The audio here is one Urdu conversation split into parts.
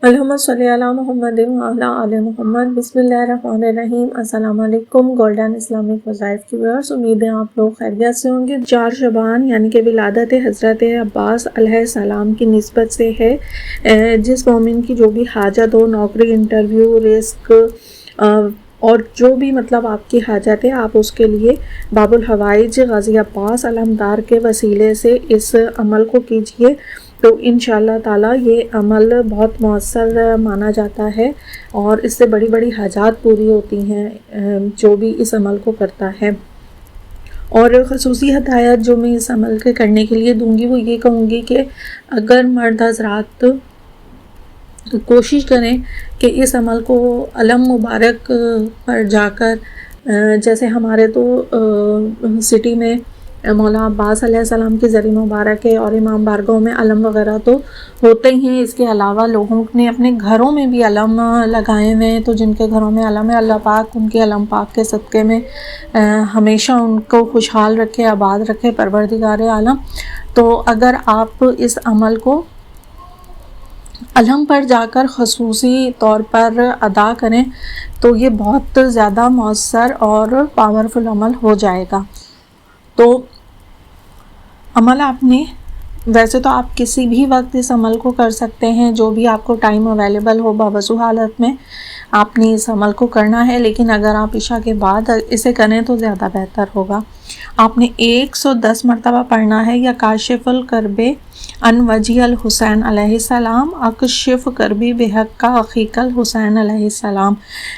اللہم صلی علی محمد وعلی آل محمد۔ بسم اللہ الرحمن الرحیم۔ السلام علیکم گولڈن اسلامک وظائف کی ویورز، امید ہے آپ لوگ خیریت سے ہوں گے۔ 4 شعبان یعنی کہ ولادت حضرت عباس علیہ السلام کی نسبت سے ہے۔ جس مومن کی جو بھی حاجت ہو، نوکری، انٹرویو، رزق اور جو بھی آپ کی حاجت ہے، آپ اس کے لیے باب الحوائج غازی عباس علمدار کے وسیلے سے اس عمل کو کیجئے، تو انشاءاللہ تعالیٰ یہ عمل بہت مؤثر مانا جاتا ہے اور اس سے بڑی بڑی حاجات پوری ہوتی ہیں جو بھی اس عمل کو کرتا ہے۔ اور خصوصی ہدایت جو میں اس عمل کے کرنے کے لیے دوں گی وہ یہ کہوں گی کہ اگر مرد حضرات کوشش کریں کہ اس عمل کو علم مبارک پر جا کر، جیسے ہمارے تو سٹی میں مولا عباس علیہ السلام کی زری مبارک ہے اور امام بارگاہوں میں علم وغیرہ تو ہوتے ہی ہیں، اس کے علاوہ لوگوں نے اپنے گھروں میں بھی علم لگائے ہوئے ہیں، تو جن کے گھروں میں علم ہے، اللہ پاک ان کے علم پاک کے صدقے میں ہمیشہ ان کو خوشحال رکھے، آباد رکھے، پروردگار عالم۔ تو اگر آپ اس عمل کو علم پر جا کر خصوصی طور پر ادا کریں تو یہ بہت زیادہ مؤثر اور پاورفل عمل ہو جائے گا۔ تو عمل آپ نے ویسے تو آپ کسی بھی وقت اس عمل کو کر سکتے ہیں، جو بھی آپ کو ٹائم اویلیبل ہو، باوضو حالت میں آپ نے اس عمل کو کرنا ہے، لیکن اگر آپ عشاء کے بعد اسے کریں تو زیادہ بہتر ہوگا۔ آپ نے 110 مرتبہ پڑھنا ہے، یا کاشف الکرب عن وجہ الحسین علیہ السلام، اکشف کربی بحق کا اخیک الحسین علیہ السلام۔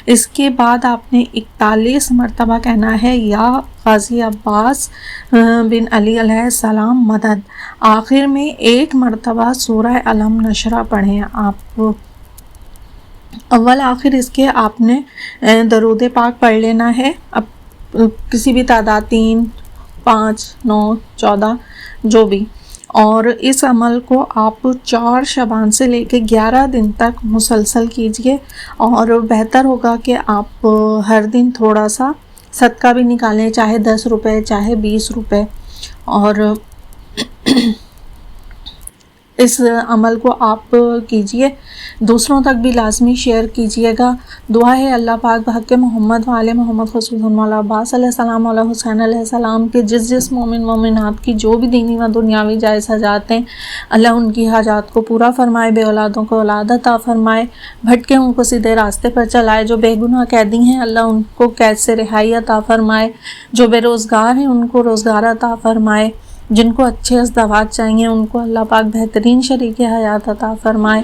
اس کے بعد آپ نے 41 مرتبہ کہنا ہے، یا غازی عباس بن علی علیہ السلام مدد۔ آخر میں 1 مرتبہ سورہ علم نشرہ پڑھیں۔ آپ اول آخر اس کے آپ نے درود پاک پڑھ لینا ہے، اب کسی بھی تعداد، 3، 5، 9، 14 جو بھی، اور اس عمل کو آپ 4 شعبان سے لے کے 11 دن تک مسلسل کیجئے، اور بہتر ہوگا کہ آپ ہر دن تھوڑا سا صدقہ بھی نکالیں، چاہے 10 روپے، چاہے 20 روپے، اور اس عمل کو آپ کیجئے، دوسروں تک بھی لازمی شیئر کیجئے گا۔ دعا ہے اللہ پاک بحق محمد وآل محمد خصوصاً مولا عباس علیہ السلام، مولا حسین علیہ السلام کے جس مومن مومنات کی جو بھی دینی و دنیاوی جائز حاجات ہیں، اللہ ان کی حاجات کو پورا فرمائے، بے اولادوں کو اولاد عطا فرمائے، بھٹکے ان کو سیدھے راستے پر چلائے، جو بے گناہ قیدی ہیں اللہ ان کو قید سے رہائی عطا فرمائے، جو بے روزگار ہیں ان کو روزگار عطا فرمائے، جن کو اچھے ازدواج چاہیے ان کو اللہ پاک بہترین شریک حیات عطا فرمائے،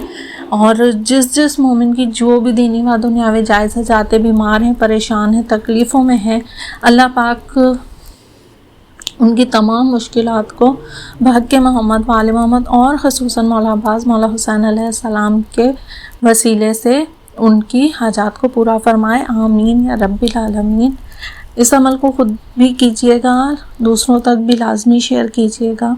اور جس مومن کی جو بھی دینی و دنیاوی جائز حاجات، بیمار ہیں، پریشان ہیں، تکلیفوں میں ہیں، اللہ پاک ان کی تمام مشکلات کو بحق محمد وآل محمد اور خصوصاً مولا عباس، مولا حسین علیہ السلام کے وسیلے سے ان کی حاجات کو پورا فرمائے، آمین یا رب العالمین۔ اس عمل کو خود بھی کیجئے گا، دوسروں تک بھی لازمی شیئر کیجئے گا۔